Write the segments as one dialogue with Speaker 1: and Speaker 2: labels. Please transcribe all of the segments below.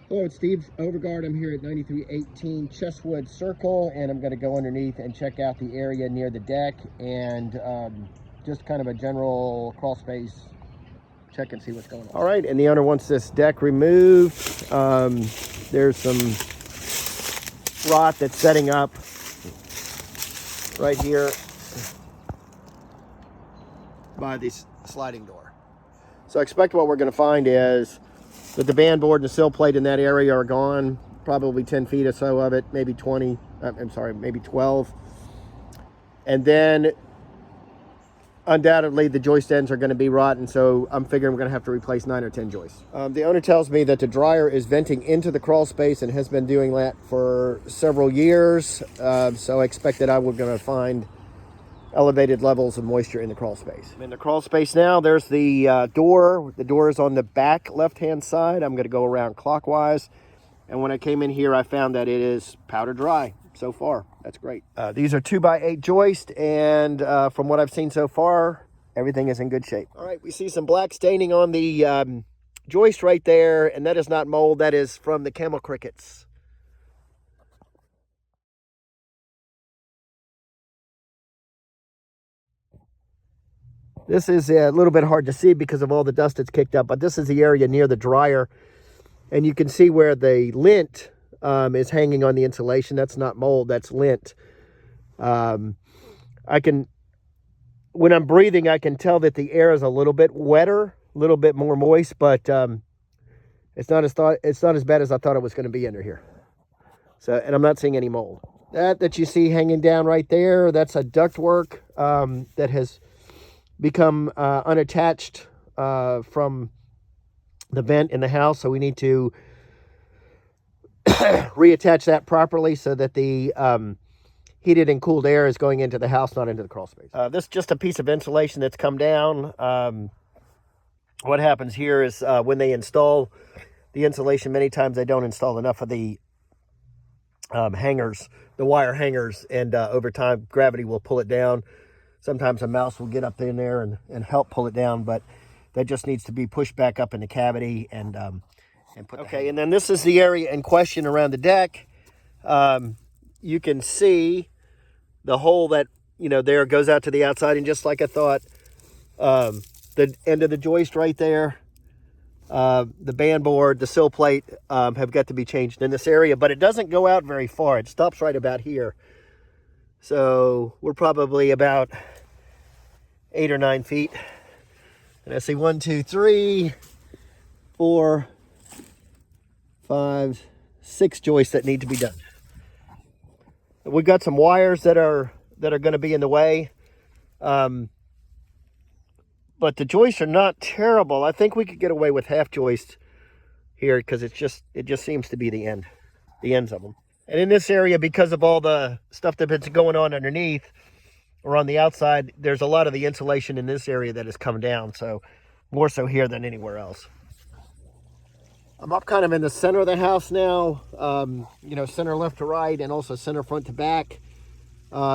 Speaker 1: Hello, it's Steve Overgard. I'm here at 9318 Chesswood Circle, and I'm going to go underneath and check out the area near the deck and just kind of a general crawl space check and see what's going on. All right, and the owner wants this deck removed. There's some rot that's setting up right here by this sliding door. So I expect what we're going to find is that the band board and the sill plate in that area are gone, probably 10 feet or so of it, maybe 20, maybe 12. And then undoubtedly the joist ends are going to be rotten, so I'm figuring we're going to have to replace 9 or 10 joists. The owner tells me that the dryer is venting into the crawl space and has been doing that for several years, so I expect that we're going to find elevated levels of moisture in the crawl space. I'm in the crawl space now. There's the door. The door is on the back left-hand side. I'm going to go around clockwise. And when I came in here, I found that it is powder dry so far. That's great. These are 2x8 joists, and from what I've seen so far, everything is in good shape. All right, we see some black staining on the joist right there, and that is not mold. That is from the camel crickets. This is a little bit hard to see because of all the dust that's kicked up, but this is the area near the dryer. And you can see where the lint is hanging on the insulation. That's not mold, that's lint. When I'm breathing, I can tell that the air is a little bit wetter, a little bit more moist, but it's not as bad as I thought it was going to be under here. So, and I'm not seeing any mold. That you see hanging down right there, that's a ductwork that has become unattached from the vent in the house, so we need to reattach that properly so that the heated and cooled air is going into the house, not into the crawl space. This is just a piece of insulation that's come down. What happens here is when they install the insulation, many times they don't install enough of the hangers, the wire hangers, and over time gravity will pull it down. Sometimes a mouse will get up in there and help pull it down, but that just needs to be pushed back up in the cavity and put. Okay, and then this is the area in question around the deck. You can see the hole that, there goes out to the outside, and just like I thought, the end of the joist right there, the band board, the sill plate have got to be changed in this area, but it doesn't go out very far. It stops right about here. So we're probably about 8 or 9 feet. And I see 1, 2, 3, 4, 5, 6 joists that need to be done. We've got some wires that are going to be in the way. But the joists are not terrible. I think we could get away with half joist here because it just seems to be the ends of them. And in this area, because of all the stuff that's going on underneath or on the outside, there's a lot of the insulation in this area that has come down. So more so here than anywhere else. I'm up kind of in the center of the house now, center left to right and also center front to back.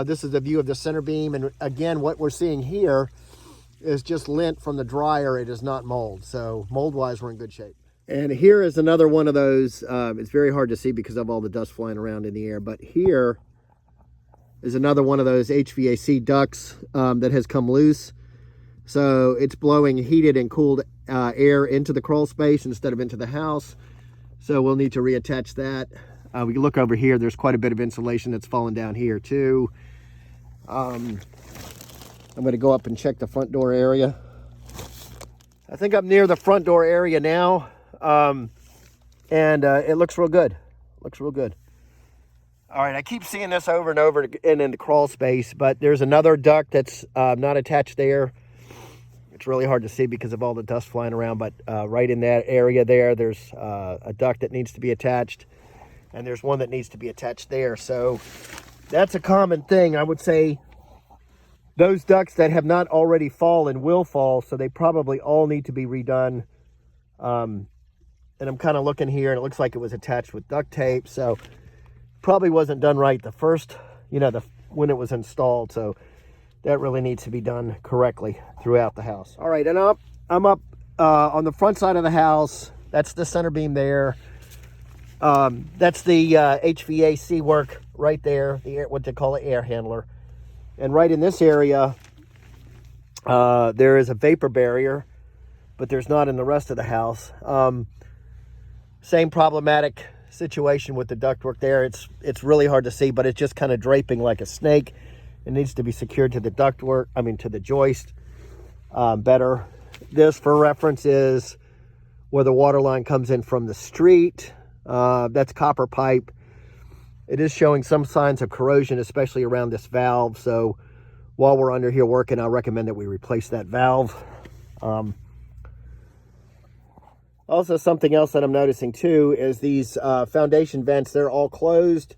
Speaker 1: This is a view of the center beam. And again, what we're seeing here is just lint from the dryer. It is not mold. So mold-wise, we're in good shape. And here is another one of those. It's very hard to see because of all the dust flying around in the air. But here is another one of those HVAC ducts that has come loose. So it's blowing heated and cooled air into the crawl space instead of into the house. So we'll need to reattach that. We can look over here. There's quite a bit of insulation that's fallen down here too. I'm going to go up and check the front door area. I think I'm near the front door area now. It looks real good. Looks real good. All right, I keep seeing this over and over and in the crawl space, but there's another duct that's not attached there. It's really hard to see because of all the dust flying around, but right in that area there's a duct that needs to be attached, and there's one that needs to be attached there. So that's a common thing. I would say those ducts that have not already fallen will fall, so they probably all need to be redone. And I'm kind of looking here, and it looks like it was attached with duct tape, so probably wasn't done right the first, when it was installed. So that really needs to be done correctly throughout the house. All right, and I'm up on the front side of the house. That's the center beam there. That's the HVAC work right there, the air, what they call an air handler. And right in this area, there is a vapor barrier, but there's not in the rest of the house. Same problematic situation with the ductwork there. It's really hard to see, but it's just kind of draping like a snake. It needs to be secured to the ductwork, to the joist better. This, for reference, is where the water line comes in from the street. That's copper pipe. It is showing some signs of corrosion, especially around this valve. So while we're under here working, I recommend that we replace that valve. Also, something else that I'm noticing too is these foundation vents. They're all closed.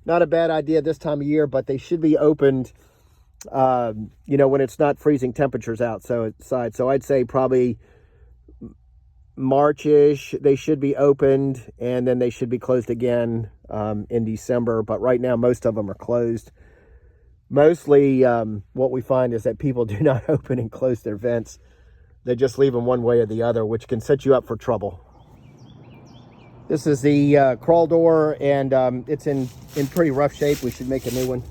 Speaker 1: Not a bad idea this time of year, but they should be opened, when it's not freezing temperatures outside. So I'd say probably March-ish, they should be opened, and then they should be closed again in December. But right now, most of them are closed. Mostly what we find is that people do not open and close their vents. They just leave them one way or the other, which can set you up for trouble. This is the crawl door, and it's in pretty rough shape. We should make a new one.